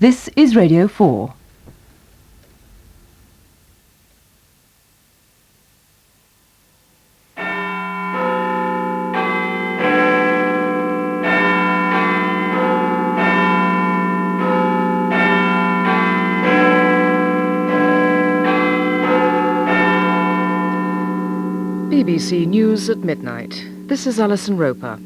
This is Radio 4. BBC News at midnight. This is Alison Roper.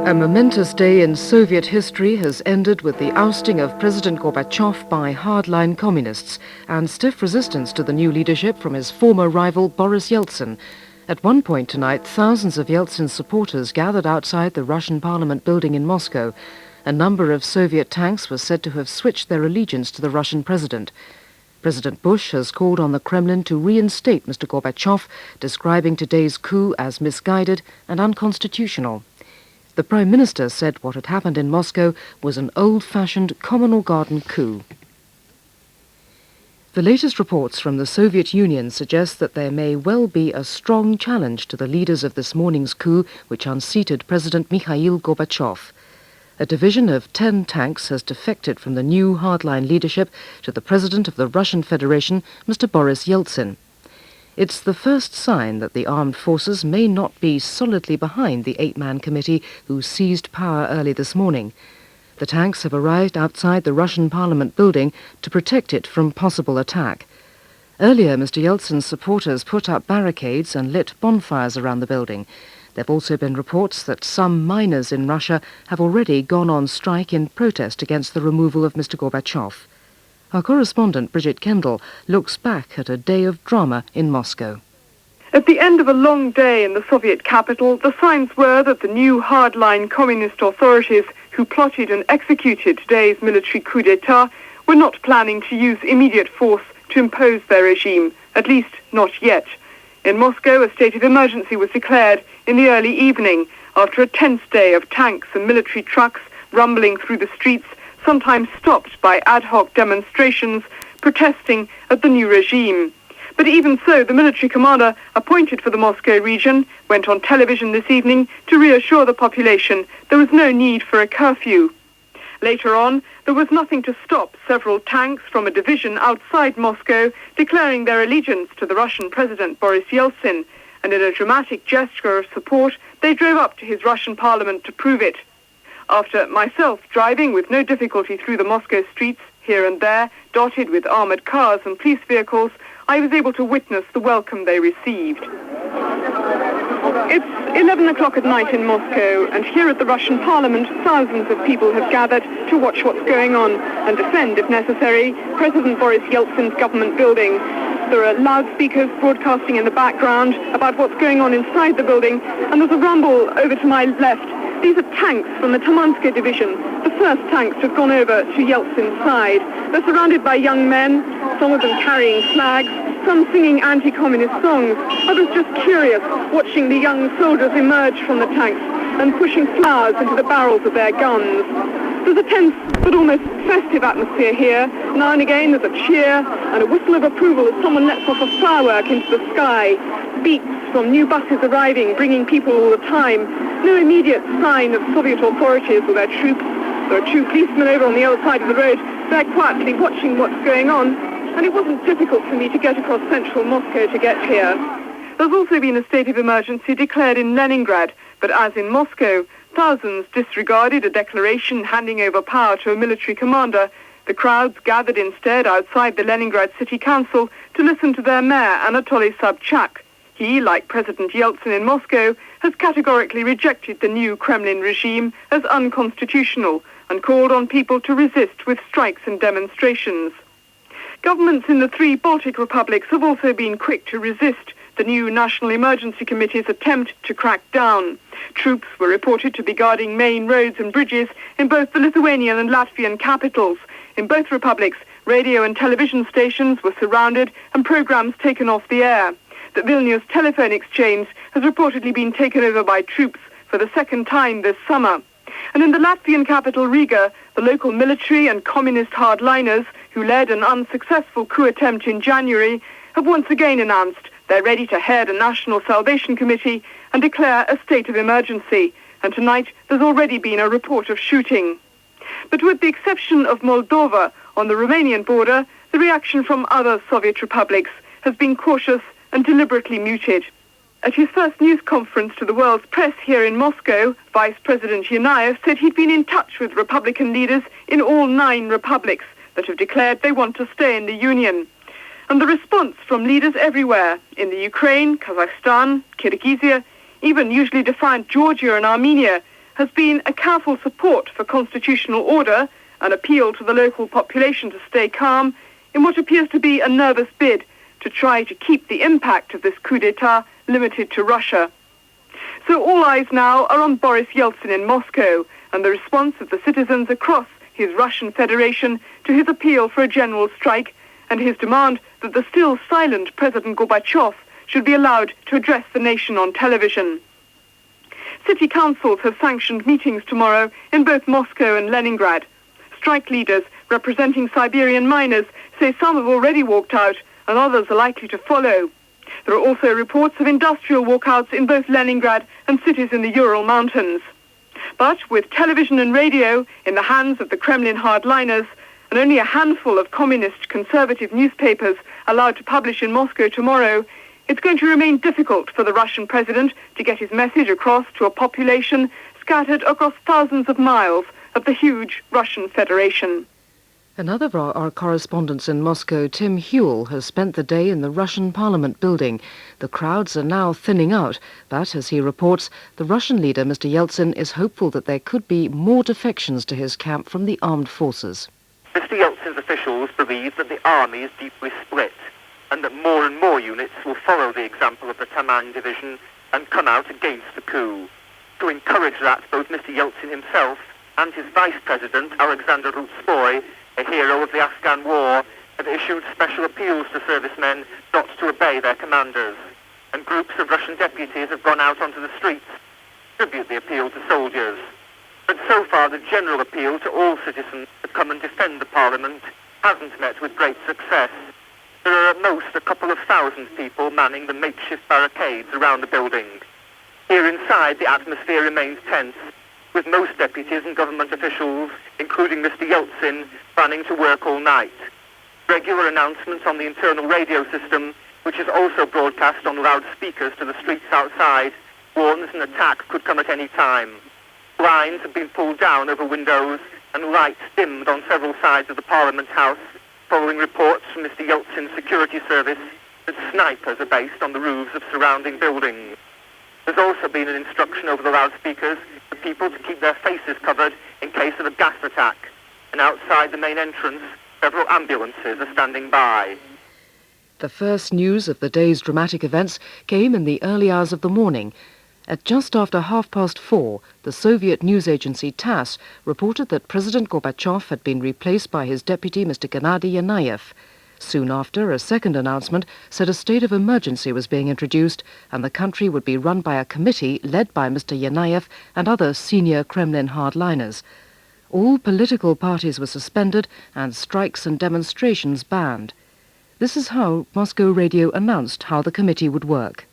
A momentous day in Soviet history has ended with the ousting of President Gorbachev by hardline communists and stiff resistance to the new leadership from his former rival Boris Yeltsin. At one point tonight, thousands of Yeltsin's supporters gathered outside the Russian Parliament building in Moscow. A number of Soviet tanks were said to have switched their allegiance to the Russian president. President Bush has called on the Kremlin to reinstate Mr. Gorbachev, describing today's coup as misguided and unconstitutional. The Prime Minister said what had happened in Moscow was an old-fashioned communal garden coup. The latest reports from the Soviet Union suggest that there may well be a strong challenge to the leaders of this morning's coup, which unseated President Mikhail Gorbachev. A division of 10 tanks has defected from the new hardline leadership to the President of the Russian Federation, Mr. Boris Yeltsin. It's the first sign that the armed forces may not be solidly behind the 8-man committee who seized power early this morning. The tanks have arrived outside the Russian Parliament building to protect it from possible attack. Earlier, Mr. Yeltsin's supporters put up barricades and lit bonfires around the building. There have also been reports that some miners in Russia have already gone on strike in protest against the removal of Mr. Gorbachev. Our correspondent, Bridget Kendall, looks back at a day of drama in Moscow. At the end of a long day in the Soviet capital, the signs were that the new hardline communist authorities who plotted and executed today's military coup d'etat were not planning to use immediate force to impose their regime, at least not yet. In Moscow, a state of emergency was declared in the early evening after a tense day of tanks and military trucks rumbling through the streets, sometimes stopped by ad hoc demonstrations protesting at the new regime. But even so, the military commander appointed for the Moscow region went on television this evening to reassure the population there was no need for a curfew. Later on, there was nothing to stop several tanks from a division outside Moscow declaring their allegiance to the Russian President Boris Yeltsin, and in a dramatic gesture of support, they drove up to his Russian parliament to prove it. After myself driving with no difficulty through the Moscow streets, here and there, dotted with armoured cars and police vehicles, I was able to witness the welcome they received. It's 11 o'clock at night in Moscow, and here at the Russian Parliament, thousands of people have gathered to watch what's going on and defend, if necessary, President Boris Yeltsin's government building. There are loudspeakers broadcasting in the background about what's going on inside the building, and there's a rumble over to my left. These are tanks from the Tamanska division, the first tanks to have gone over to Yeltsin's side. They're surrounded by young men, some of them carrying flags, some singing anti-communist songs, others just curious, watching the young soldiers emerge from the tanks and pushing flowers into the barrels of their guns. There's a tense but almost festive atmosphere here. Now and again there's a cheer and a whistle of approval as someone lets off a firework into the sky. Beeps from new buses arriving, bringing people all the time. No immediate sign of Soviet authorities or their troops. There are two policemen over on the other side of the road. They're quietly watching what's going on. And it wasn't difficult for me to get across central Moscow to get here. There's also been a state of emergency declared in Leningrad, but as in Moscow, thousands disregarded a declaration handing over power to a military commander. The crowds gathered instead outside the Leningrad City Council to listen to their mayor, Anatoly Sobchak. He, like President Yeltsin in Moscow, has categorically rejected the new Kremlin regime as unconstitutional and called on people to resist with strikes and demonstrations. Governments in the 3 Baltic republics have also been quick to resist the new National Emergency Committee's attempt to crack down. Troops were reported to be guarding main roads and bridges in both the Lithuanian and Latvian capitals. In both republics, radio and television stations were surrounded and programs taken off the air. The Vilnius telephone exchange has reportedly been taken over by troops for the second time this summer. And in the Latvian capital Riga, the local military and communist hardliners who led an unsuccessful coup attempt in January have once again announced they're ready to head a National Salvation Committee and declare a state of emergency. and tonight there's already been a report of shooting. But with the exception of Moldova on the Romanian border, the reaction from other Soviet republics has been cautious and deliberately muted. At his first news conference to the world's press here in Moscow, Vice President Yanayev said he'd been in touch with Republican leaders in all 9 republics that have declared they want to stay in the Union. And the response from leaders everywhere, in the Ukraine, Kazakhstan, Kyrgyzia, even usually defiant Georgia and Armenia, has been a careful support for constitutional order, an appeal to the local population to stay calm, in what appears to be a nervous bid to try to keep the impact of this coup d'etat limited to Russia. So all eyes now are on Boris Yeltsin in Moscow and the response of the citizens across his Russian Federation to his appeal for a general strike and his demand that the still silent President Gorbachev should be allowed to address the nation on television. City councils have sanctioned meetings tomorrow in both Moscow and Leningrad. Strike leaders representing Siberian miners say some have already walked out and others are likely to follow. There are also reports of industrial walkouts in both Leningrad and cities in the Ural Mountains. But with television and radio in the hands of the Kremlin hardliners and only a handful of communist conservative newspapers allowed to publish in Moscow tomorrow, it's going to remain difficult for the Russian president to get his message across to a population scattered across thousands of miles of the huge Russian Federation. Another of our correspondents in Moscow, Tim Hewell, has spent the day in the Russian Parliament building. The crowds are now thinning out, but, as he reports, the Russian leader, Mr. Yeltsin, is hopeful that there could be more defections to his camp from the armed forces. Mr. Yeltsin's officials believe that the army is deeply split and that more and more units will follow the example of the Taman division and come out against the coup. To encourage that, both Mr. Yeltsin himself and his vice president, Alexander Rutskoy, a hero of the Afghan war, have issued special appeals to servicemen not to obey their commanders, and groups of Russian deputies have gone out onto the streets to tribute the appeal to soldiers. But so far, the general appeal to all citizens to come and defend the parliament hasn't met with great success. There are at most a couple of thousand people manning the makeshift barricades around the building. Here inside, the atmosphere remains tense, with most deputies and government officials, including Mr. Yeltsin, planning to work all night. Regular announcements on the internal radio system, which is also broadcast on loudspeakers to the streets outside, warns an attack could come at any time. Blinds have been pulled down over windows and lights dimmed on several sides of the Parliament House, following reports from Mr. Yeltsin's security service that snipers are based on the roofs of surrounding buildings. There's also been an instruction over the loudspeakers for people to keep their faces covered in case of a gas attack, and outside the main entrance, several ambulances are standing by. The first news of the day's dramatic events came in the early hours of the morning. At just after 4:30, the Soviet news agency TASS reported that President Gorbachev had been replaced by his deputy, Mr. Gennady Yanayev. Soon after, a second announcement said a state of emergency was being introduced and the country would be run by a committee led by Mr. Yanayev and other senior Kremlin hardliners. All political parties were suspended and strikes and demonstrations banned. This is how Moscow Radio announced how the committee would work.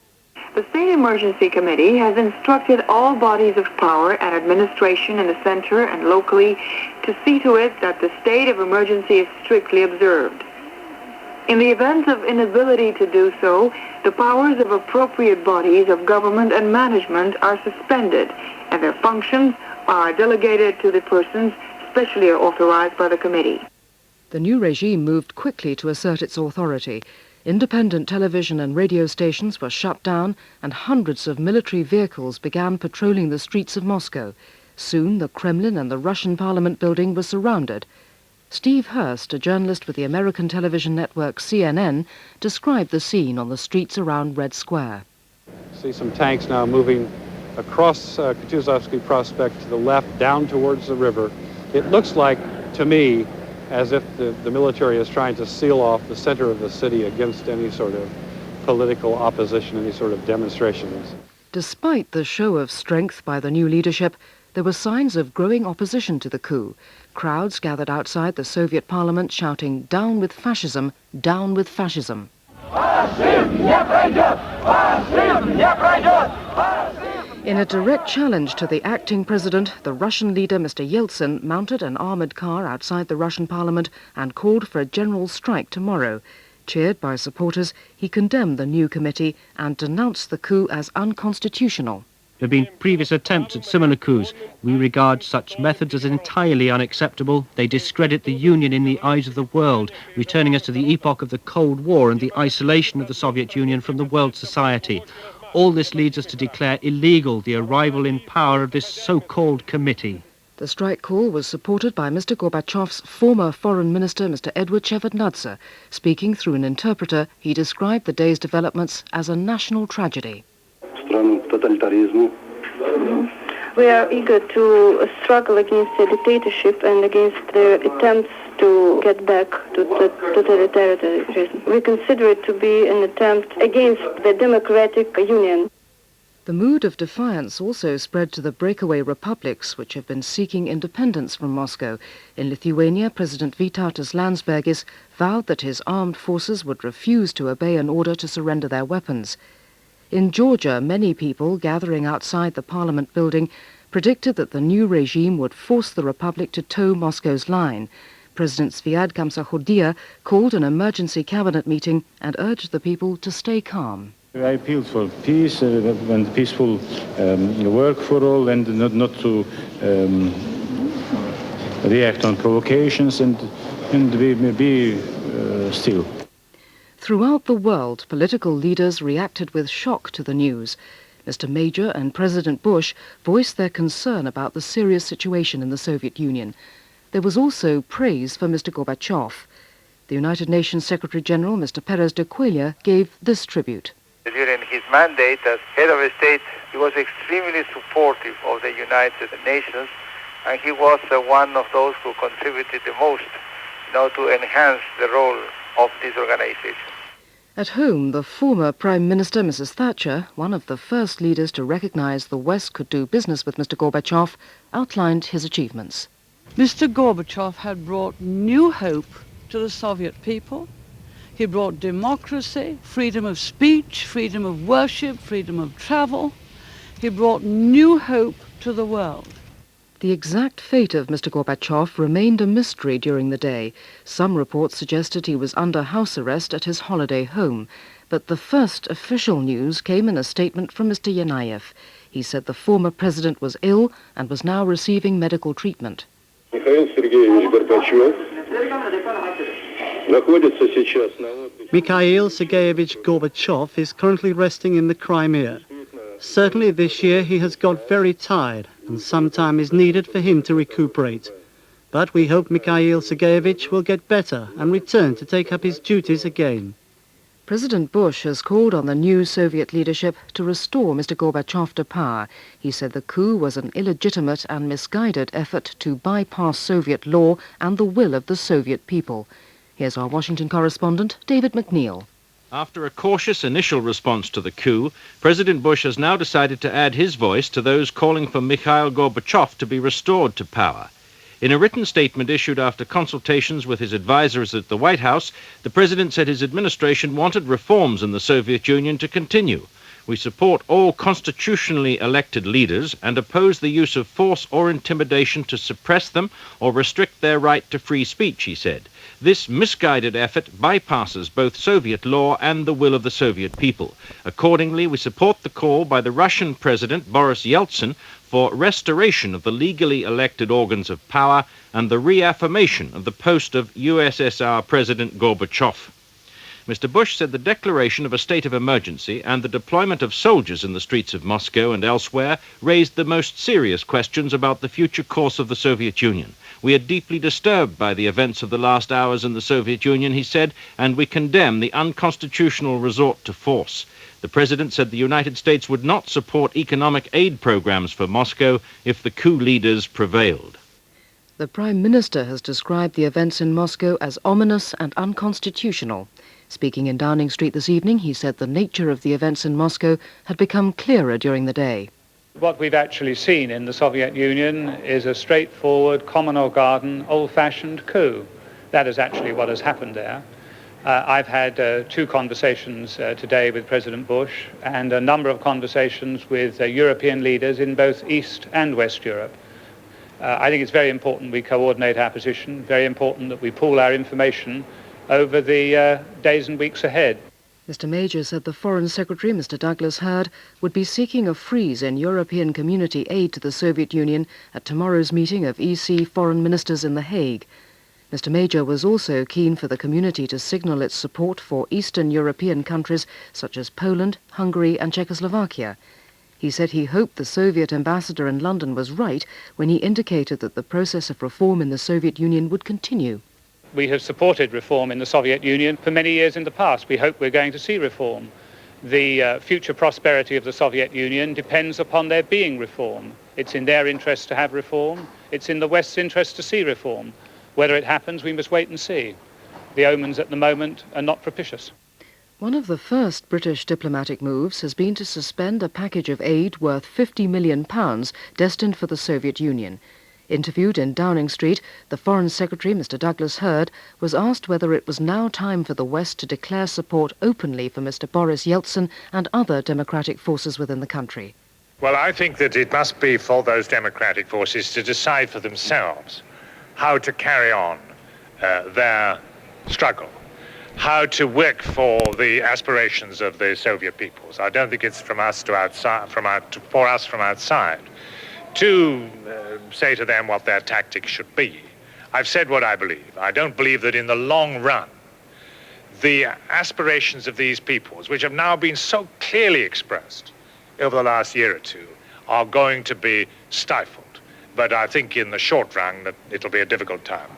The State Emergency Committee has instructed all bodies of power and administration in the center and locally to see to it that the state of emergency is strictly observed. In the event of inability to do so, the powers of appropriate bodies of government and management are suspended, and their functions are delegated to the persons specially authorized by the committee. The new regime moved quickly to assert its authority. Independent television and radio stations were shut down, and hundreds of military vehicles began patrolling the streets of Moscow. Soon the Kremlin and the Russian Parliament building were surrounded. Steve Hurst, a journalist with the American television network CNN, described the scene on the streets around Red Square. See some tanks now moving across Kutuzovsky Prospect to the left, down towards the river. It looks like, to me, as if the military is trying to seal off the center of the city against any sort of political opposition, any sort of demonstrations. Despite the show of strength by the new leadership, there were signs of growing opposition to the coup. Crowds gathered outside the Soviet parliament shouting, "Down with fascism! Down with fascism!" In a direct challenge to the acting president, the Russian leader, Mr. Yeltsin, mounted an armoured car outside the Russian parliament and called for a general strike tomorrow. Cheered by supporters, he condemned the new committee and denounced the coup as unconstitutional. There have been previous attempts at similar coups. We regard such methods as entirely unacceptable. They discredit the Union in the eyes of the world, returning us to the epoch of the Cold War and the isolation of the Soviet Union from the world society. All this leads us to declare illegal the arrival in power of this so-called committee. The strike call was supported by Mr. Gorbachev's former foreign minister, Mr. Edward Shevardnadze. Speaking through an interpreter, he described the day's developments as a national tragedy. We are eager to struggle against the dictatorship and against the attempts to get back to totalitarianism. We consider it to be an attempt against the democratic union. The mood of defiance also spread to the breakaway republics which have been seeking independence from Moscow. In Lithuania, President Vytautas Landsbergis vowed that his armed forces would refuse to obey an order to surrender their weapons. In Georgia, many people gathering outside the parliament building predicted that the new regime would force the republic to toe Moscow's line. President Zviad Gamsakhodia called an emergency cabinet meeting and urged the people to stay calm. I appealed for peace and peaceful work for all, and not to react on provocations and be still. Throughout the world, political leaders reacted with shock to the news. Mr. Major and President Bush voiced their concern about the serious situation in the Soviet Union. There was also praise for Mr. Gorbachev. The United Nations Secretary-General, Mr. Perez de Cuellar, gave this tribute. During his mandate as head of state, he was extremely supportive of the United Nations, and he was one of those who contributed the most to enhance the role of this organization. At home, the former Prime Minister, Mrs. Thatcher, one of the first leaders to recognize the West could do business with Mr. Gorbachev, outlined his achievements. Mr. Gorbachev had brought new hope to the Soviet people. He brought democracy, freedom of speech, freedom of worship, freedom of travel. He brought new hope to the world. The exact fate of Mr. Gorbachev remained a mystery during the day. Some reports suggested he was under house arrest at his holiday home. But the first official news came in a statement from Mr. Yanayev. He said the former president was ill and was now receiving medical treatment. Mikhail Sergeyevich Gorbachev is currently resting in the Crimea. Certainly this year he has got very tired, and some time is needed for him to recuperate. But we hope Mikhail Sergeyevich will get better and return to take up his duties again. President Bush has called on the new Soviet leadership to restore Mr. Gorbachev to power. He said the coup was an illegitimate and misguided effort to bypass Soviet law and the will of the Soviet people. Here's our Washington correspondent, David McNeil. After a cautious initial response to the coup, President Bush has now decided to add his voice to those calling for Mikhail Gorbachev to be restored to power. In a written statement issued after consultations with his advisors at the White House, the president said his administration wanted reforms in the Soviet Union to continue. We support all constitutionally elected leaders and oppose the use of force or intimidation to suppress them or restrict their right to free speech, he said. This misguided effort bypasses both Soviet law and the will of the Soviet people. Accordingly, we support the call by the Russian President Boris Yeltsin for restoration of the legally elected organs of power and the reaffirmation of the post of USSR President Gorbachev. Mr. Bush said the declaration of a state of emergency and the deployment of soldiers in the streets of Moscow and elsewhere raised the most serious questions about the future course of the Soviet Union. We are deeply disturbed by the events of the last hours in the Soviet Union, he said, and we condemn the unconstitutional resort to force. The president said the United States would not support economic aid programs for Moscow if the coup leaders prevailed. The Prime Minister has described the events in Moscow as ominous and unconstitutional. Speaking in Downing Street this evening, he said the nature of the events in Moscow had become clearer during the day. What we've actually seen in the Soviet Union is a straightforward, common or garden, old-fashioned coup. That is actually what has happened there. I've had 2 conversations today with President Bush and a number of conversations with European leaders in both East and West Europe. I think it's very important we coordinate our position, very important that we pool our information over the days and weeks ahead. Mr. Major said the Foreign Secretary, Mr. Douglas Hurd, would be seeking a freeze in European community aid to the Soviet Union at tomorrow's meeting of EC foreign ministers in The Hague. Mr. Major was also keen for the community to signal its support for Eastern European countries such as Poland, Hungary and Czechoslovakia. He said he hoped the Soviet ambassador in London was right when he indicated that the process of reform in the Soviet Union would continue. We have supported reform in the Soviet Union for many years in the past. We hope we're going to see reform. The future prosperity of the Soviet Union depends upon there being reform. It's in their interest to have reform. It's in the West's interest to see reform. Whether it happens, we must wait and see. The omens at the moment are not propitious. One of the first British diplomatic moves has been to suspend a package of aid worth £50 million destined for the Soviet Union. Interviewed in Downing Street, the Foreign Secretary, Mr. Douglas Hurd, was asked whether it was now time for the West to declare support openly for Mr. Boris Yeltsin and other democratic forces within the country. Well, I think that it must be for those democratic forces to decide for themselves how to carry on their struggle, how to work for the aspirations of the Soviet peoples. I don't think it's for us from outside to say to them what their tactics should be. I've said what I believe. I don't believe that in the long run, the aspirations of these peoples, which have now been so clearly expressed over the last year or two, are going to be stifled. But I think in the short run that it'll be a difficult time.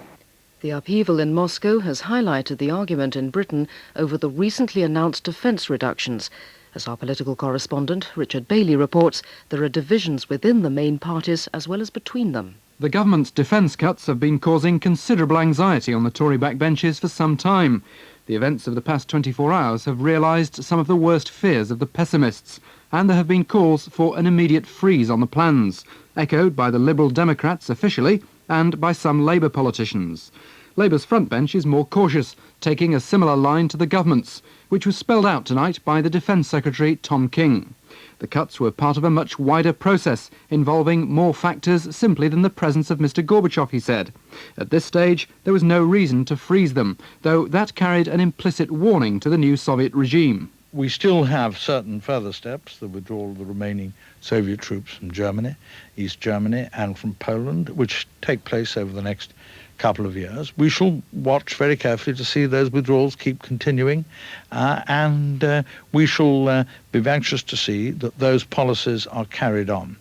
The upheaval in Moscow has highlighted the argument in Britain over the recently announced defence reductions. As our political correspondent, Richard Bailey, reports, there are divisions within the main parties as well as between them. The government's defence cuts have been causing considerable anxiety on the Tory backbenches for some time. The events of the past 24 hours have realised some of the worst fears of the pessimists, and there have been calls for an immediate freeze on the plans, echoed by the Liberal Democrats officially and by some Labour politicians. Labour's frontbench is more cautious, taking a similar line to the government's, which was spelled out tonight by the Defence Secretary Tom King. The cuts were part of a much wider process, involving more factors simply than the presence of Mr. Gorbachev, he said. At this stage, there was no reason to freeze them, though that carried an implicit warning to the new Soviet regime. We still have certain further steps, the withdrawal of the remaining Soviet troops from Germany, East Germany, and from Poland, which take place over the next couple of years. We shall watch very carefully to see those withdrawals keep continuing, and we shall be anxious to see that those policies are carried on.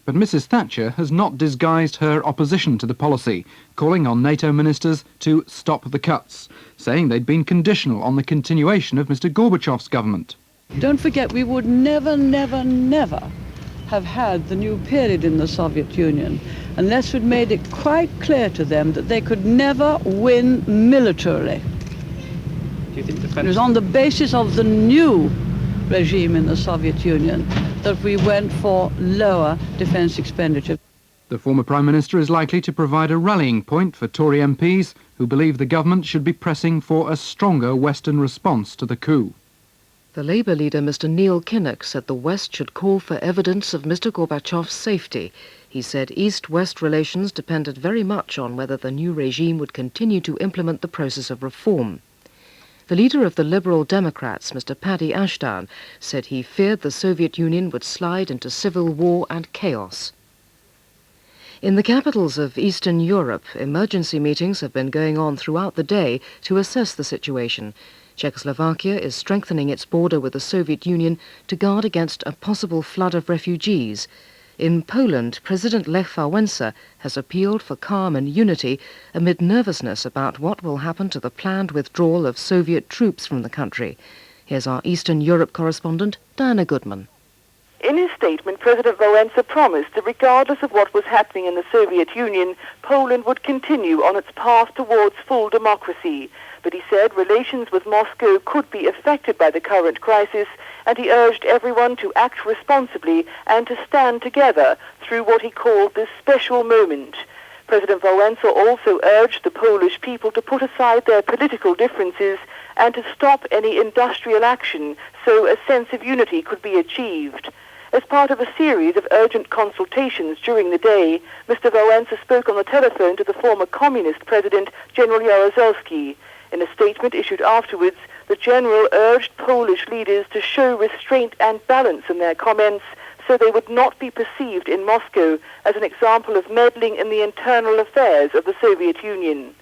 But Mrs. Thatcher has not disguised her opposition to the policy, calling on NATO ministers to stop the cuts, saying they'd been conditional on the continuation of Mr. Gorbachev's government. Don't forget, we would never, never, never have had the new period in the Soviet Union unless we'd made it quite clear to them that they could never win militarily. Do you think It was on the basis of the new regime in the Soviet Union that we went for lower defence expenditure. The former Prime Minister is likely to provide a rallying point for Tory MPs who believe the government should be pressing for a stronger Western response to the coup. The Labour leader, Mr. Neil Kinnock, said the West should call for evidence of Mr. Gorbachev's safety. He said East-West relations depended very much on whether the new regime would continue to implement the process of reform. The leader of the Liberal Democrats, Mr. Paddy Ashdown, said he feared the Soviet Union would slide into civil war and chaos. In the capitals of Eastern Europe, emergency meetings have been going on throughout the day to assess the situation. Czechoslovakia is strengthening its border with the Soviet Union to guard against a possible flood of refugees. In Poland, President Lech Wałęsa has appealed for calm and unity amid nervousness about what will happen to the planned withdrawal of Soviet troops from the country. Here's our Eastern Europe correspondent, Diana Goodman. In his statement, President Wałęsa promised that regardless of what was happening in the Soviet Union, Poland would continue on its path towards full democracy. But he said relations with Moscow could be affected by the current crisis, and he urged everyone to act responsibly and to stand together through what he called this special moment. President Wałęsa also urged the Polish people to put aside their political differences and to stop any industrial action so a sense of unity could be achieved. As part of a series of urgent consultations during the day, Mr. Wałęsa spoke on the telephone to the former communist president, General Jaruzelski. In a statement issued afterwards, the general urged Polish leaders to show restraint and balance in their comments so they would not be perceived in Moscow as an example of meddling in the internal affairs of the Soviet Union.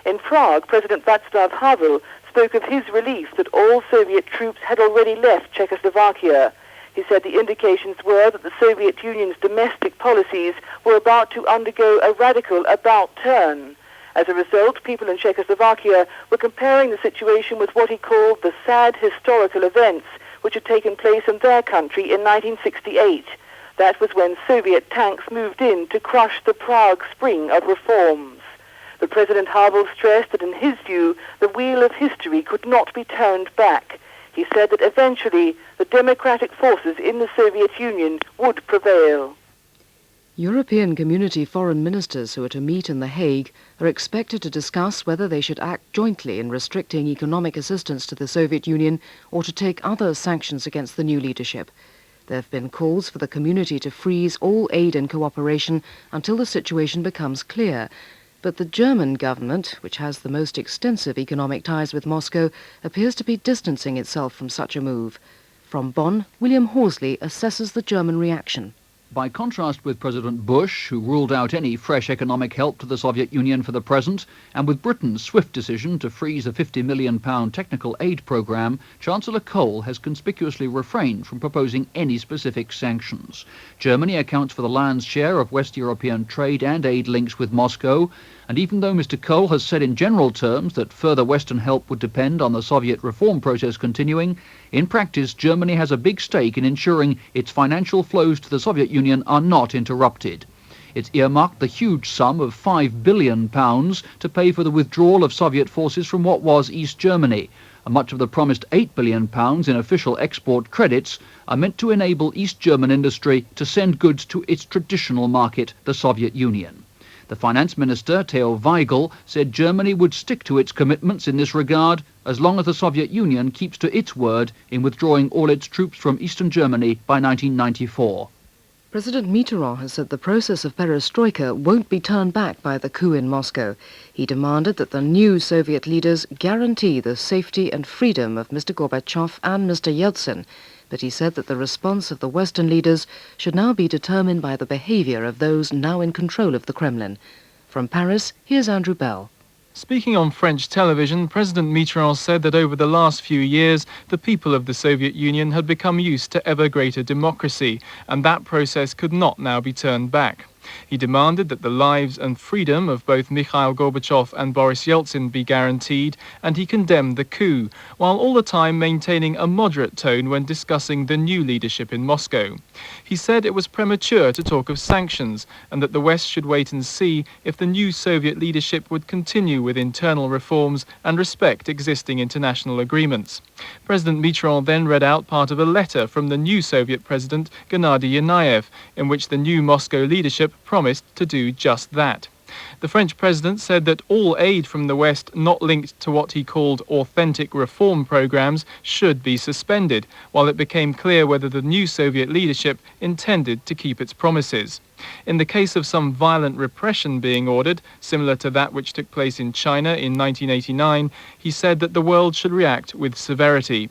In Prague, President Václav Havel spoke of his relief that all Soviet troops had already left Czechoslovakia. He said the indications were that the Soviet Union's domestic policies were about to undergo a radical about-turn. As a result, people in Czechoslovakia were comparing the situation with what he called the sad historical events which had taken place in their country in 1968. That was when Soviet tanks moved in to crush the Prague Spring of reforms. But President Havel stressed that in his view, the wheel of history could not be turned back. He said that eventually the democratic forces in the Soviet Union would prevail. European Community foreign ministers who are to meet in The Hague are expected to discuss whether they should act jointly in restricting economic assistance to the Soviet Union or to take other sanctions against the new leadership. There have been calls for the community to freeze all aid and cooperation until the situation becomes clear. But the German government, which has the most extensive economic ties with Moscow, appears to be distancing itself from such a move. From Bonn, William Horsley assesses the German reaction. By contrast with President Bush, who ruled out any fresh economic help to the Soviet Union for the present, and with Britain's swift decision to freeze a £50 million technical aid programme, Chancellor Kohl has conspicuously refrained from proposing any specific sanctions. Germany accounts for the lion's share of West European trade and aid links with Moscow, and even though Mr. Kohl has said in general terms that further Western help would depend on the Soviet reform process continuing, in practice Germany has a big stake in ensuring its financial flows to the Soviet Union are not interrupted. It's earmarked the huge sum of £5 billion to pay for the withdrawal of Soviet forces from what was East Germany, and much of the promised £8 billion in official export credits are meant to enable East German industry to send goods to its traditional market, the Soviet Union. The finance minister, Theo Weigel, said Germany would stick to its commitments in this regard as long as the Soviet Union keeps to its word in withdrawing all its troops from eastern Germany by 1994. President Mitterrand has said the process of perestroika won't be turned back by the coup in Moscow. He demanded that the new Soviet leaders guarantee the safety and freedom of Mr. Gorbachev and Mr. Yeltsin, but he said that the response of the Western leaders should now be determined by the behavior of those now in control of the Kremlin. From Paris, here's Andrew Bell. Speaking on French television, President Mitterrand said that over the last few years, the people of the Soviet Union had become used to ever greater democracy, and that process could not now be turned back. He demanded that the lives and freedom of both Mikhail Gorbachev and Boris Yeltsin be guaranteed, and he condemned the coup, while all the time maintaining a moderate tone when discussing the new leadership in Moscow. He said it was premature to talk of sanctions, and that the West should wait and see if the new Soviet leadership would continue with internal reforms and respect existing international agreements. President Mitterrand then read out part of a letter from the new Soviet president, Gennady Yanayev, in which the new Moscow leadership promised to do just that. The French president said that all aid from the West not linked to what he called authentic reform programs should be suspended, while it became clear whether the new Soviet leadership intended to keep its promises. In the case of some violent repression being ordered, similar to that which took place in China in 1989, he said that the world should react with severity.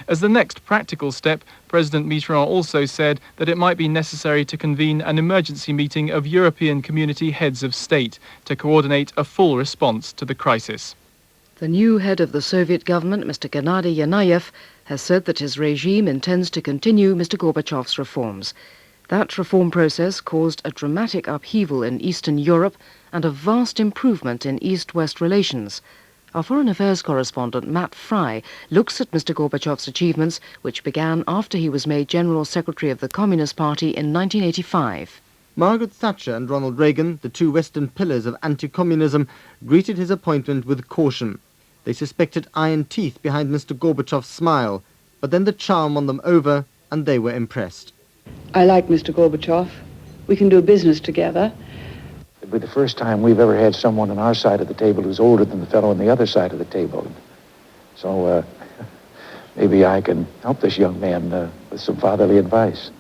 As the next practical step, President Mitterrand also said that it might be necessary to convene an emergency meeting of European Community heads of state to coordinate a full response to the crisis. The new head of the Soviet government, Mr. Gennady Yanayev, has said that his regime intends to continue Mr. Gorbachev's reforms. That reform process caused a dramatic upheaval in Eastern Europe and a vast improvement in East-West relations. Our Foreign Affairs correspondent Matt Fry looks at Mr. Gorbachev's achievements, which began after he was made General Secretary of the Communist Party in 1985. Margaret Thatcher and Ronald Reagan, the two Western pillars of anti-communism, greeted his appointment with caution. They suspected iron teeth behind Mr. Gorbachev's smile, but then the charm won them over and they were impressed. I like Mr. Gorbachev. We can do business together. It'll be the first time we've ever had someone on our side of the table who's older than the fellow on the other side of the table. So maybe I can help this young man with some fatherly advice.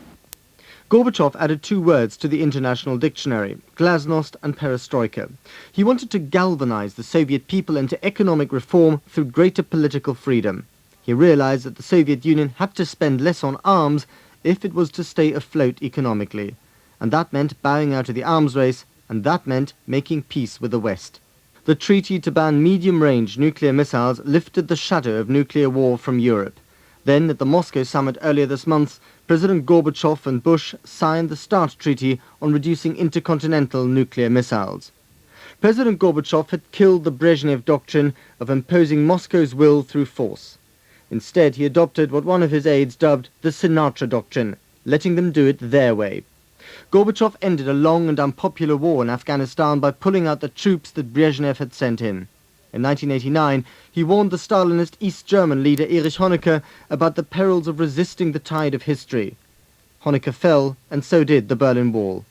Gorbachev added 2 words to the international dictionary, glasnost and perestroika. He wanted to galvanize the Soviet people into economic reform through greater political freedom. He realized that the Soviet Union had to spend less on arms if it was to stay afloat economically. And that meant bowing out of the arms race, and that meant making peace with the West. The treaty to ban medium-range nuclear missiles lifted the shadow of nuclear war from Europe. Then, at the Moscow summit earlier this month, President Gorbachev and Bush signed the START Treaty on reducing intercontinental nuclear missiles. President Gorbachev had killed the Brezhnev doctrine of imposing Moscow's will through force. Instead, he adopted what one of his aides dubbed the Sinatra doctrine, letting them do it their way. Gorbachev ended a long and unpopular war in Afghanistan by pulling out the troops that Brezhnev had sent in. In 1989, he warned the Stalinist East German leader Erich Honecker about the perils of resisting the tide of history. Honecker fell, and so did the Berlin Wall.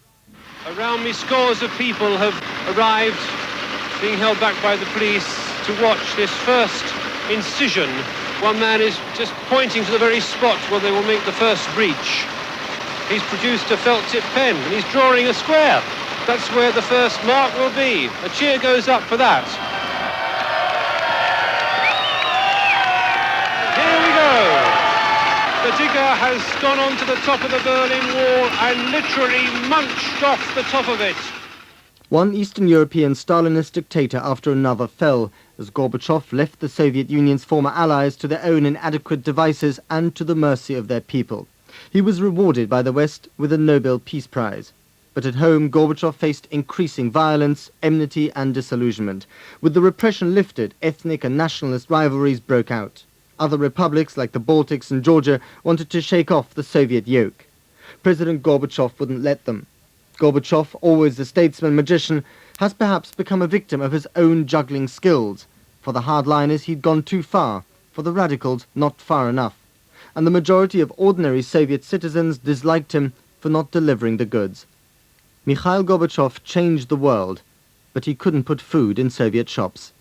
Around me, scores of people have arrived, being held back by the police, to watch this first incision. One man is just pointing to the very spot where they will make the first breach. He's produced a felt-tip pen, and he's drawing a square. That's where the first mark will be. A cheer goes up for that. The digger has gone on to the top of the Berlin Wall and literally munched off the top of it. One Eastern European Stalinist dictator after another fell, as Gorbachev left the Soviet Union's former allies to their own inadequate devices and to the mercy of their people. He was rewarded by the West with a Nobel Peace Prize. But at home, Gorbachev faced increasing violence, enmity and disillusionment. With the repression lifted, ethnic and nationalist rivalries broke out. Other republics, like the Baltics and Georgia, wanted to shake off the Soviet yoke. President Gorbachev wouldn't let them. Gorbachev, always the statesman-magician, has perhaps become a victim of his own juggling skills. For the hardliners, he'd gone too far. For the radicals, not far enough. And the majority of ordinary Soviet citizens disliked him for not delivering the goods. Mikhail Gorbachev changed the world, but he couldn't put food in Soviet shops.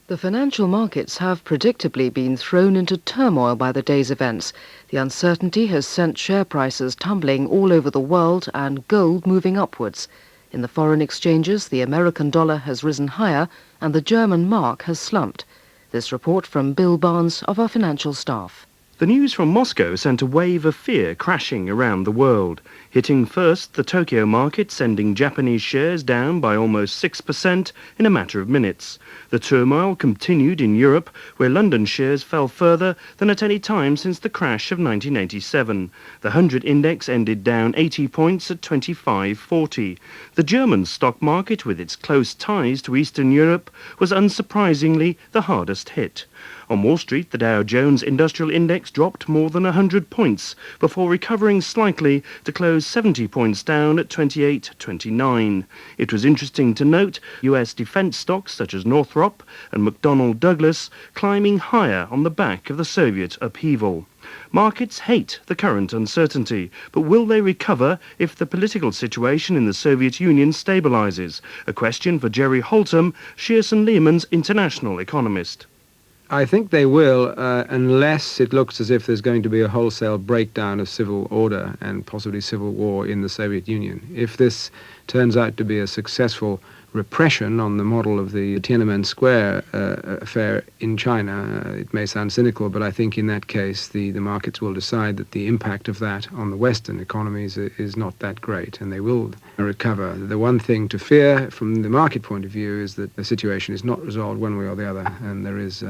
The financial markets have predictably been thrown into turmoil by the day's events. The uncertainty has sent share prices tumbling all over the world and gold moving upwards. In the foreign exchanges, the American dollar has risen higher and the German mark has slumped. This report from Bill Barnes of our financial staff. The news from Moscow sent a wave of fear crashing around the world, hitting first the Tokyo market, sending Japanese shares down by almost 6% in a matter of minutes. The turmoil continued in Europe, where London shares fell further than at any time since the crash of 1987. The 100 index ended down 80 points at 2540. The German stock market, with its close ties to Eastern Europe, was unsurprisingly the hardest hit. On Wall Street, the Dow Jones Industrial Index dropped more than 100 points before recovering slightly to close 70 points down at 28.29. It was interesting to note US defense stocks such as Northrop and McDonnell Douglas climbing higher on the back of the Soviet upheaval. Markets hate the current uncertainty, but will they recover if the political situation in the Soviet Union stabilizes? A question for Jerry Holtham, Shearson Lehman's international economist. I think they will, unless it looks as if there's going to be a wholesale breakdown of civil order and possibly civil war in the Soviet Union. If this turns out to be a successful repression on the model of the Tiananmen Square affair in China, it may sound cynical, but I think in that case the markets will decide that the impact of that on the Western economies is not that great, and they will recover. The one thing to fear from the market point of view is that the situation is not resolved one way or the other, and there is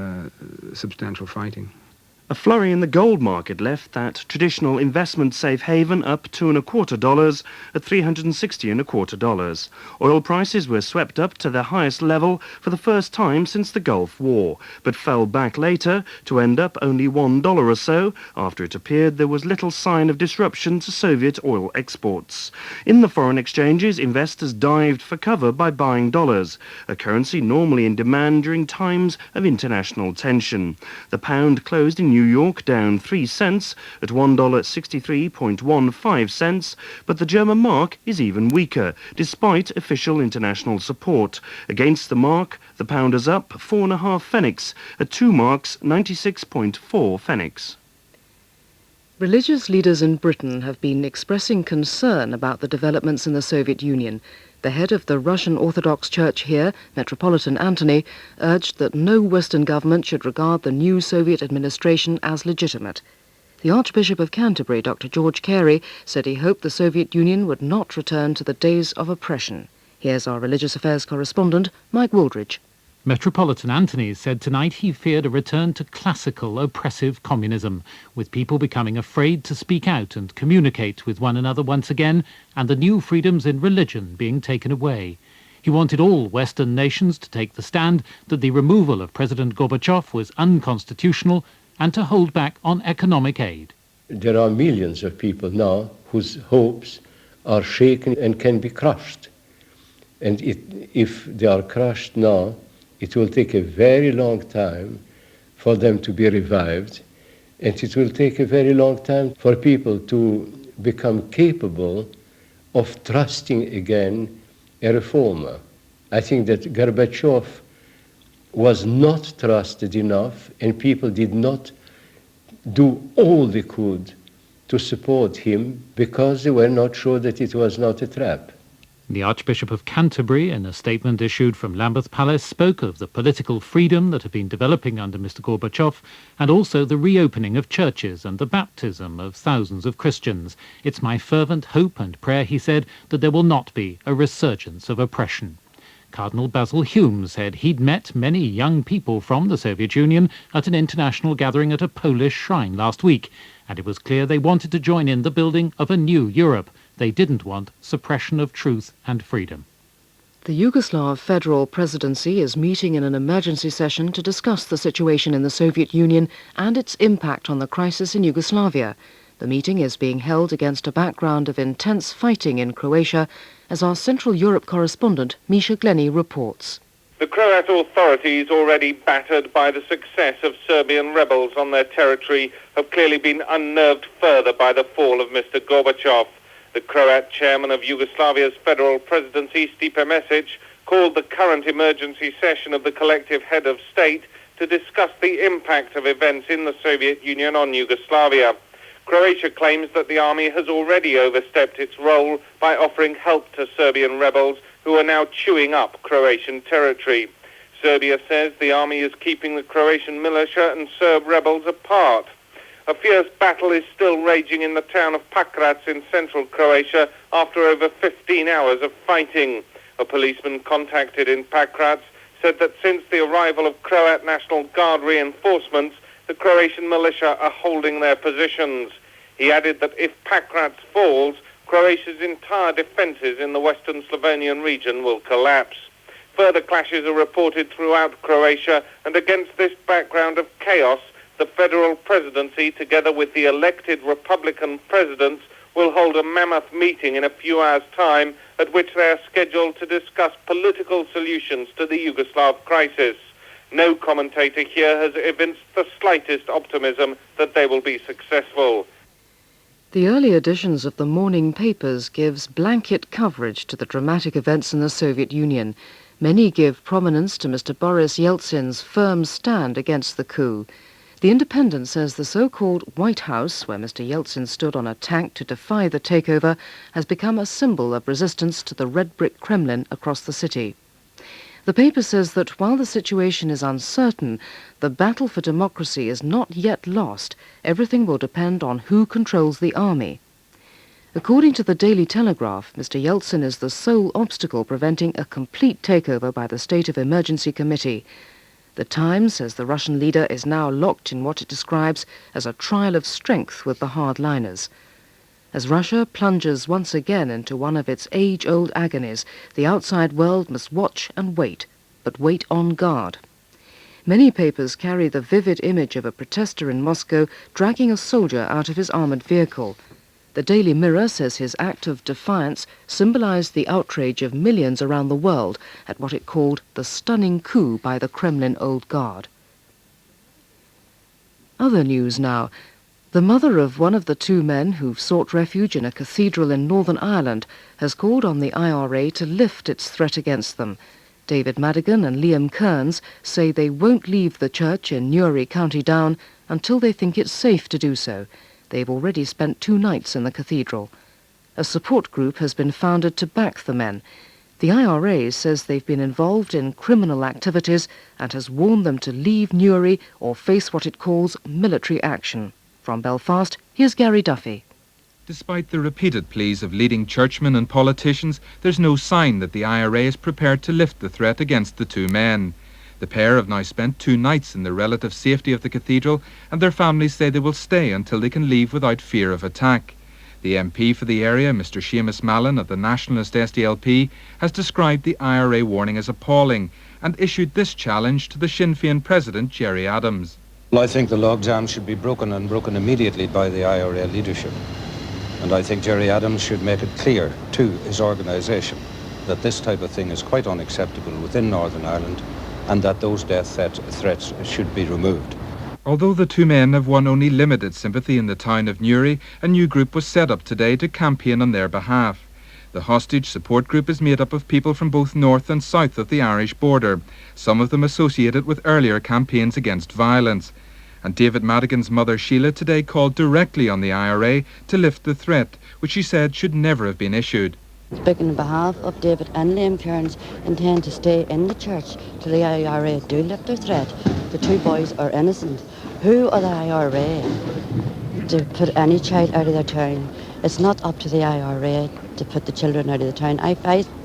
substantial fighting. A flurry in the gold market left that traditional investment safe haven up $2.25 at $360.25. Oil prices were swept up to their highest level for the first time since the Gulf War, but fell back later to end up only $1 or so after it appeared there was little sign of disruption to Soviet oil exports. In the foreign exchanges, investors dived for cover by buying dollars, a currency normally in demand during times of international tension. The pound closed in New York down 3 cents at $1.63.15, but the German mark is even weaker, despite official international support. Against the mark, the pound is up 4.5 pfennigs at 2 marks 96.4 pfennigs. Religious leaders in Britain have been expressing concern about the developments in the Soviet Union. The head of the Russian Orthodox Church here, Metropolitan Antony, urged that no Western government should regard the new Soviet administration as legitimate. The Archbishop of Canterbury, Dr. George Carey, said he hoped the Soviet Union would not return to the days of oppression. Here's our religious affairs correspondent, Mike Wooldridge. Metropolitan Antony said tonight he feared a return to classical, oppressive communism, with people becoming afraid to speak out and communicate with one another once again, and the new freedoms in religion being taken away. He wanted all Western nations to take the stand that the removal of President Gorbachev was unconstitutional and to hold back on economic aid. There are millions of people now whose hopes are shaken and can be crushed. And if they are crushed now, it will take a very long time for them to be revived, and it will take a very long time for people to become capable of trusting again a reformer. I think that Gorbachev was not trusted enough, and people did not do all they could to support him because they were not sure that it was not a trap. The Archbishop of Canterbury, in a statement issued from Lambeth Palace, spoke of the political freedom that had been developing under Mr. Gorbachev, and also the reopening of churches and the baptism of thousands of Christians. It's my fervent hope and prayer, he said, that there will not be a resurgence of oppression. Cardinal Basil Hume said he'd met many young people from the Soviet Union at an international gathering at a Polish shrine last week, and it was clear they wanted to join in the building of a new Europe. They didn't want suppression of truth and freedom. The Yugoslav Federal Presidency is meeting in an emergency session to discuss the situation in the Soviet Union and its impact on the crisis in Yugoslavia. The meeting is being held against a background of intense fighting in Croatia, as our Central Europe correspondent Misha Glenny reports. The Croat authorities, already battered by the success of Serbian rebels on their territory, have clearly been unnerved further by the fall of Mr. Gorbachev. The Croat chairman of Yugoslavia's federal presidency, Stipe Mesic, called the current emergency session of the collective head of state to discuss the impact of events in the Soviet Union on Yugoslavia. Croatia claims that the army has already overstepped its role by offering help to Serbian rebels who are now chewing up Croatian territory. Serbia says the army is keeping the Croatian militia and Serb rebels apart. A fierce battle is still raging in the town of Pakrac in central Croatia after over 15 hours of fighting. A policeman contacted in Pakrac said that since the arrival of Croat National Guard reinforcements, the Croatian militia are holding their positions. He added that if Pakrac falls, Croatia's entire defences in the western Slavonian region will collapse. Further clashes are reported throughout Croatia, and against this background of chaos, the federal presidency, together with the elected Republican presidents, will hold a mammoth meeting in a few hours' time at which they are scheduled to discuss political solutions to the Yugoslav crisis. No commentator here has evinced the slightest optimism that they will be successful. The early editions of the morning papers gives blanket coverage to the dramatic events in the Soviet Union. Many give prominence to Mr. Boris Yeltsin's firm stand against the coup. The Independent says the so-called White House, where Mr. Yeltsin stood on a tank to defy the takeover, has become a symbol of resistance to the red brick Kremlin across the city. The paper says that while the situation is uncertain, the battle for democracy is not yet lost. Everything will depend on who controls the army. According to the Daily Telegraph, Mr. Yeltsin is the sole obstacle preventing a complete takeover by the State of Emergency Committee. The Times says the Russian leader is now locked in what it describes as a trial of strength with the hardliners. As Russia plunges once again into one of its age-old agonies, the outside world must watch and wait, but wait on guard. Many papers carry the vivid image of a protester in Moscow dragging a soldier out of his armoured vehicle. The Daily Mirror says his act of defiance symbolized the outrage of millions around the world at what it called the stunning coup by the Kremlin Old Guard. Other news now. The mother of one of the two men who've sought refuge in a cathedral in Northern Ireland has called on the IRA to lift its threat against them. David Madigan and Liam Kearns say they won't leave the church in Newry, County Down, until they think it's safe to do so. They've already spent 2 nights in the cathedral. A support group has been founded to back the men. The IRA says they've been involved in criminal activities and has warned them to leave Newry or face what it calls military action. From Belfast, here's Gary Duffy. Despite the repeated pleas of leading churchmen and politicians, there's no sign that the IRA is prepared to lift the threat against the two men. The pair have now spent 2 nights in the relative safety of the cathedral, and their families say they will stay until they can leave without fear of attack. The MP for the area, Mr Seamus Mallon of the nationalist SDLP, has described the IRA warning as appalling and issued this challenge to the Sinn Féin president, Gerry Adams. Well, I think the logjam should be broken, and broken immediately by the IRA leadership. And I think Gerry Adams should make it clear to his organisation that this type of thing is quite unacceptable within Northern Ireland, and that those death threats should be removed. Although the two men have won only limited sympathy in the town of Newry, a new group was set up today to campaign on their behalf. The hostage support group is made up of people from both north and south of the Irish border, some of them associated with earlier campaigns against violence. And David Madigan's mother Sheila today called directly on the IRA to lift the threat, which she said should never have been issued. Speaking on behalf of David and Liam Kearns, intend to stay in the church till the IRA do lift their threat. The 2 boys are innocent. Who are the IRA to put any child out of their town? It's not up to the IRA to put the children out of the town.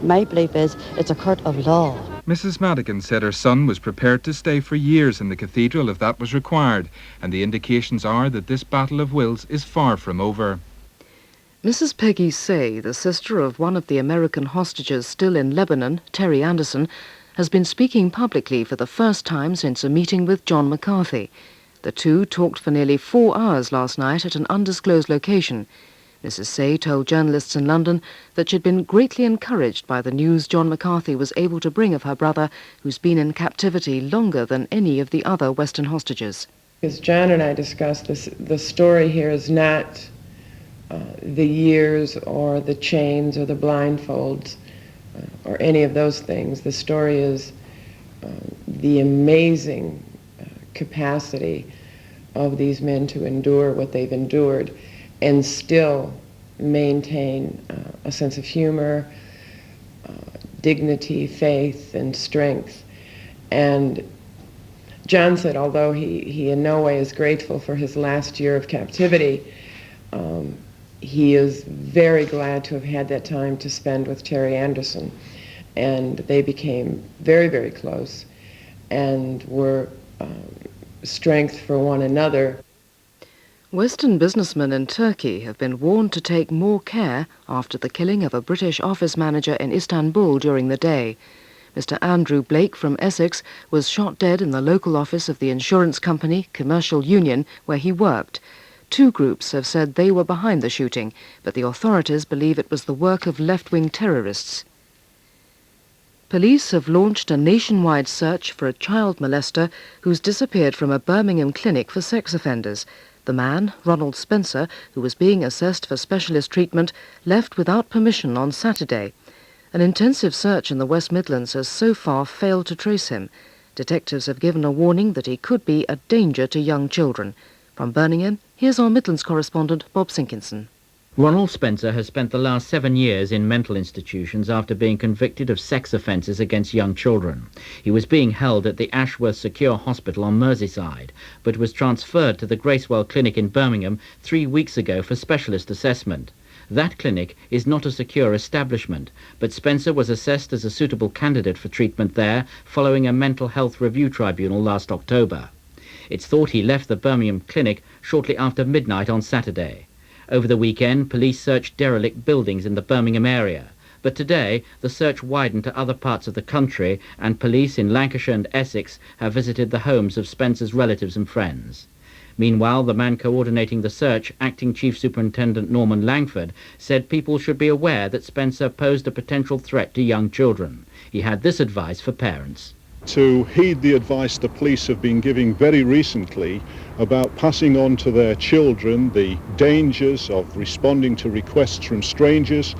My belief is it's a court of law. Mrs Madigan said her son was prepared to stay for years in the cathedral if that was required, and the indications are that this battle of wills is far from over. Mrs Peggy Say, the sister of one of the American hostages still in Lebanon, Terry Anderson, has been speaking publicly for the first time since a meeting with John McCarthy. The two talked for nearly 4 hours last night at an undisclosed location. Mrs Say told journalists in London that she'd been greatly encouraged by the news John McCarthy was able to bring of her brother, who's been in captivity longer than any of the other Western hostages. As John and I discussed, the story here is not the years or the chains or the blindfolds or any of those things. The story is the amazing capacity of these men to endure what they've endured and still maintain a sense of humor, dignity, faith, and strength. And John said, although he in no way is grateful for his last year of captivity, he is very glad to have had that time to spend with Terry Anderson. And they became very, very close and were strength for one another. Western businessmen in Turkey have been warned to take more care after the killing of a British office manager in Istanbul during the day. Mr Andrew Blake from Essex was shot dead in the local office of the insurance company, Commercial Union, where he worked. 2 groups have said they were behind the shooting, but the authorities believe it was the work of left-wing terrorists. Police have launched a nationwide search for a child molester who's disappeared from a Birmingham clinic for sex offenders. The man, Ronald Spencer, who was being assessed for specialist treatment, left without permission on Saturday. An intensive search in the West Midlands has so far failed to trace him. Detectives have given a warning that he could be a danger to young children. From Birmingham, here's our Midlands correspondent, Bob Sinkinson. Ronald Spencer has spent the last 7 years in mental institutions after being convicted of sex offences against young children. He was being held at the Ashworth Secure Hospital on Merseyside, but was transferred to the Gracewell Clinic in Birmingham 3 weeks ago for specialist assessment. That clinic is not a secure establishment, but Spencer was assessed as a suitable candidate for treatment there following a mental health review tribunal last October. It's thought he left the Birmingham clinic shortly after midnight on Saturday. Over the weekend, police searched derelict buildings in the Birmingham area, but today the search widened to other parts of the country, and police in Lancashire and Essex have visited the homes of Spencer's relatives and friends. Meanwhile, the man coordinating the search, Acting Chief Superintendent Norman Langford, said people should be aware that Spencer posed a potential threat to young children. He had this advice for parents. to heed the advice the police have been giving very recently about passing on to their children the dangers of responding to requests from strangers,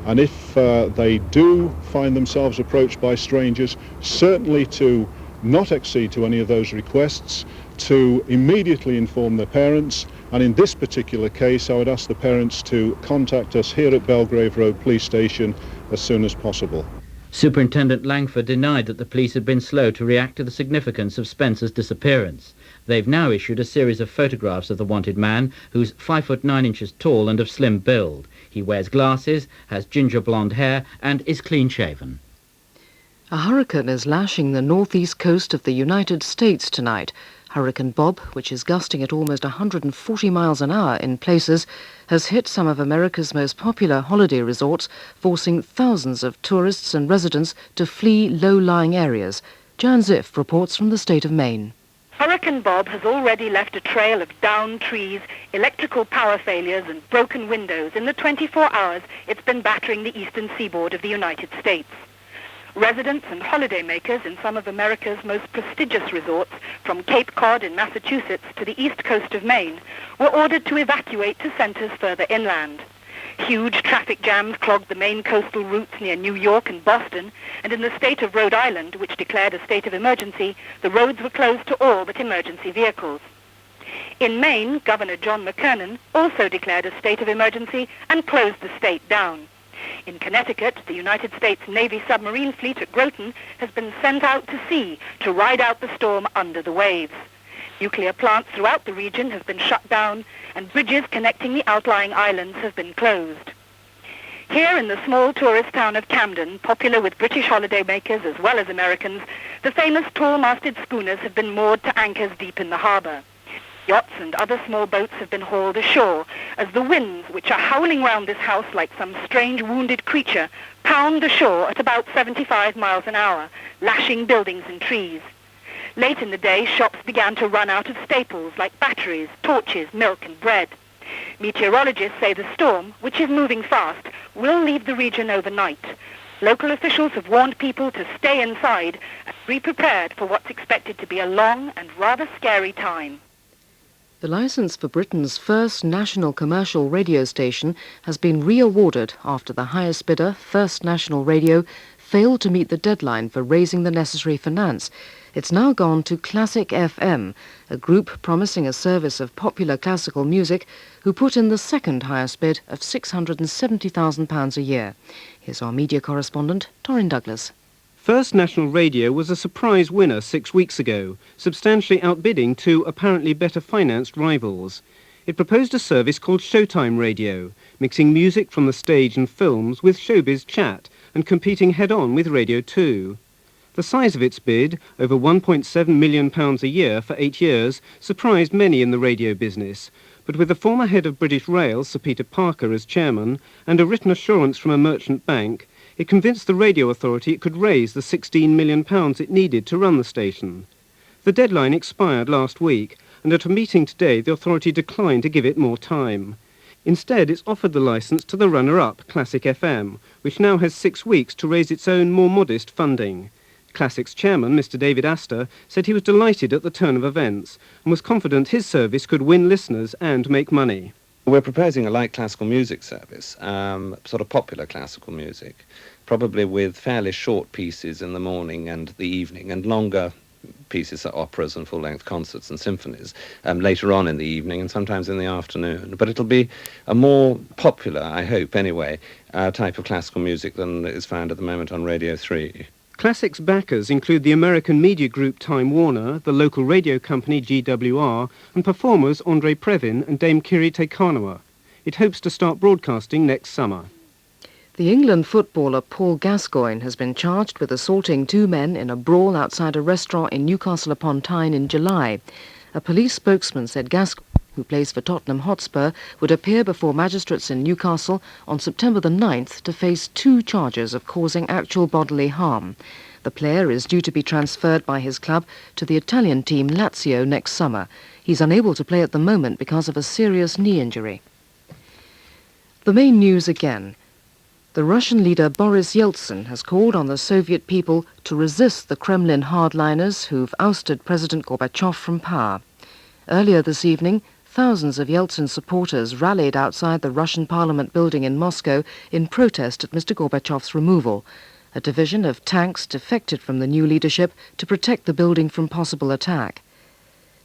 and if they do find themselves approached by strangers, certainly to not accede to any of those requests, to immediately inform their parents, and in this particular case I would ask the parents to contact us here at Belgrave Road Police Station as soon as possible. Superintendent Langford denied that the police had been slow to react to the significance of Spencer's disappearance. They've now issued a series of photographs of the wanted man, who's 5 foot 9 inches tall and of slim build. He wears glasses, has ginger blonde hair and is clean-shaven. A hurricane is lashing the northeast coast of the United States tonight. Hurricane Bob, which is gusting at almost 140 miles an hour in places, has hit some of America's most popular holiday resorts, forcing thousands of tourists and residents to flee low-lying areas. Jan Ziff reports from the state of Maine. Hurricane Bob has already left a trail of downed trees, electrical power failures and broken windows in the 24 hours it's been battering the eastern seaboard of the United States. Residents and holidaymakers in some of America's most prestigious resorts, from Cape Cod in Massachusetts to the east coast of Maine, were ordered to evacuate to centers further inland. Huge traffic jams clogged the main coastal routes near New York and Boston, and in the state of Rhode Island, which declared a state of emergency, the roads were closed to all but emergency vehicles. In Maine, Governor John McKernan also declared a state of emergency and closed the state down. In Connecticut, the United States Navy submarine fleet at Groton has been sent out to sea to ride out the storm under the waves. Nuclear plants throughout the region have been shut down, and bridges connecting the outlying islands have been closed. Here in the small tourist town of Camden, popular with British holidaymakers as well as Americans, the famous tall-masted schooners have been moored to anchors deep in the harbour. Yachts and other small boats have been hauled ashore as the winds, which are howling round this house like some strange wounded creature, pound ashore at about 75 miles an hour, lashing buildings and trees. Late in the day, shops began to run out of staples like batteries, torches, milk and bread. Meteorologists say the storm, which is moving fast, will leave the region overnight. Local officials have warned people to stay inside and be prepared for what's expected to be a long and rather scary time. The licence for Britain's first national commercial radio station has been re-awarded after the highest bidder, First National Radio, failed to meet the deadline for raising the necessary finance. It's now gone to Classic FM, a group promising a service of popular classical music, who put in the second highest bid of £670,000 a year. Here's our media correspondent, Torrin Douglas. First National Radio was a surprise winner 6 weeks ago, substantially outbidding two apparently better financed rivals. It proposed a service called Showtime Radio, mixing music from the stage and films with showbiz chat and competing head-on with Radio 2. The size of its bid, over £1.7 million a year for 8 years, surprised many in the radio business. But with the former head of British Rail, Sir Peter Parker, as chairman, and a written assurance from a merchant bank, it convinced the radio authority it could raise the £16 million it needed to run the station. The deadline expired last week, and at a meeting today the authority declined to give it more time. Instead, it's offered the licence to the runner-up, Classic FM, which now has 6 weeks to raise its own more modest funding. Classic's chairman, Mr. David Astor, said he was delighted at the turn of events and was confident his service could win listeners and make money. We're proposing a light classical music service, sort of popular classical music, probably with fairly short pieces in the morning and the evening, and longer pieces, operas and full-length concerts and symphonies, later on in the evening and sometimes in the afternoon. But it'll be a more popular, I hope anyway, type of classical music than is found at the moment on Radio 3. Classic's backers include the American media group Time Warner, the local radio company GWR, and performers Andre Previn and Dame Kiri Te Kanawa. It hopes to start broadcasting next summer. The England footballer Paul Gascoigne has been charged with assaulting 2 men in a brawl outside a restaurant in Newcastle upon Tyne in July. A police spokesman said Gascoigne, who plays for Tottenham Hotspur, would appear before magistrates in Newcastle on September the 9th to face 2 charges of causing actual bodily harm. The player is due to be transferred by his club to the Italian team Lazio next summer. He's unable to play at the moment because of a serious knee injury. The main news again. The Russian leader Boris Yeltsin has called on the Soviet people to resist the Kremlin hardliners who've ousted President Gorbachev from power. Earlier this evening, thousands of Yeltsin supporters rallied outside the Russian Parliament building in Moscow in protest at Mr. Gorbachev's removal. A division of tanks defected from the new leadership to protect the building from possible attack.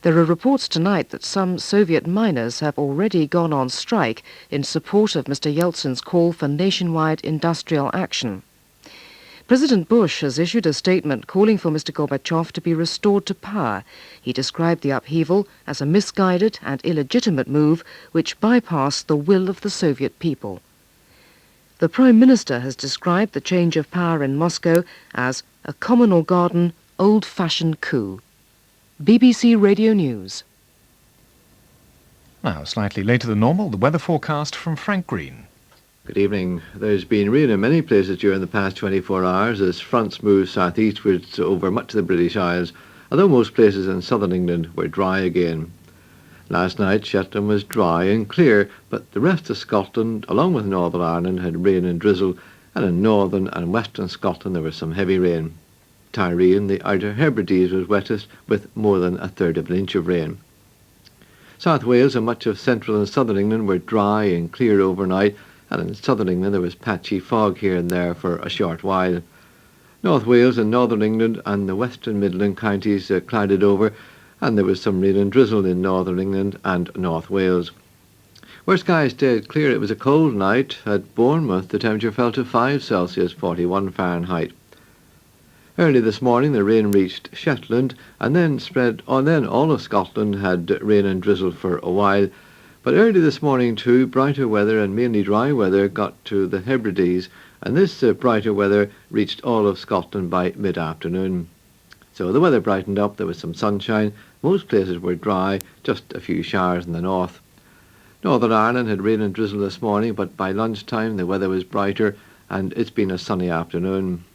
There are reports tonight that some Soviet miners have already gone on strike in support of Mr. Yeltsin's call for nationwide industrial action. President Bush has issued a statement calling for Mr. Gorbachev to be restored to power. He described the upheaval as a misguided and illegitimate move which bypassed the will of the Soviet people. The Prime Minister has described the change of power in Moscow as a common or garden, old-fashioned coup. BBC Radio News. Now, slightly later than normal, the weather forecast from Frank Green. Good evening. There's been rain in many places during the past 24 hours as fronts move southeastwards over much of the British Isles, although most places in southern England were dry again. Last night Shetland was dry and clear, but the rest of Scotland, along with Northern Ireland, had rain and drizzle, and in northern and western Scotland there was some heavy rain. Tiree and the Outer Hebrides was wettest with more than a third of an inch of rain. South Wales and much of central and southern England were dry and clear overnight, and in southern England there was patchy fog here and there for a short while. North Wales and northern England and the western Midland counties clouded over, and there was some rain and drizzle in northern England and North Wales. Where skies stayed clear, it was a cold night. At Bournemouth the temperature fell to 5 Celsius, 41 Fahrenheit. Early this morning the rain reached Shetland and then spread on. Then all of Scotland had rain and drizzle for a while, but early this morning too brighter weather and mainly dry weather got to the Hebrides, and this brighter weather reached all of Scotland by mid-afternoon. So the weather brightened up, there was some sunshine, most places were dry, just a few showers in the north. Northern Ireland had rain and drizzle this morning, but by lunchtime the weather was brighter and it's been a sunny afternoon.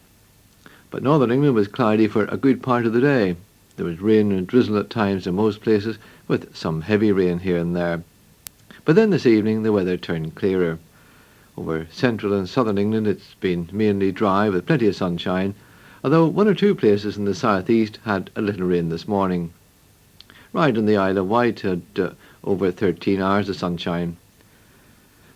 But northern England was cloudy for a good part of the day. There was rain and drizzle at times in most places, with some heavy rain here and there. But then this evening the weather turned clearer. Over central and southern England it's been mainly dry with plenty of sunshine, although one or two places in the southeast had a little rain this morning. Right in the Isle of Wight had over 13 hours of sunshine.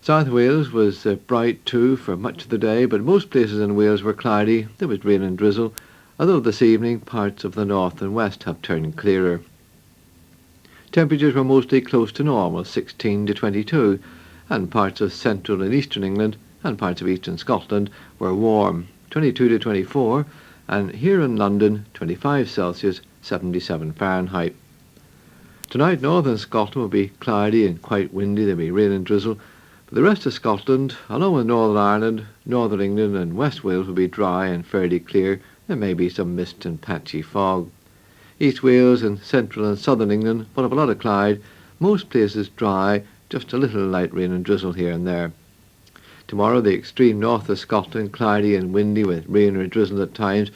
South Wales was bright too for much of the day, but most places in Wales were cloudy. There was rain and drizzle, although this evening parts of the north and west have turned clearer. Temperatures were mostly close to normal, 16 to 22, and parts of central and eastern England and parts of eastern Scotland were warm, 22 to 24, and here in London 25 Celsius, 77 Fahrenheit. Tonight northern Scotland will be cloudy and quite windy. There will be rain and drizzle. But the rest of Scotland, along with Northern Ireland, Northern England and West Wales will be dry and fairly clear. There may be some mist and patchy fog. East Wales and central and southern England will have a lot of cloud. Most places dry, just a little light rain and drizzle here and there. Tomorrow the extreme north of Scotland cloudy and windy with rain or drizzle at times.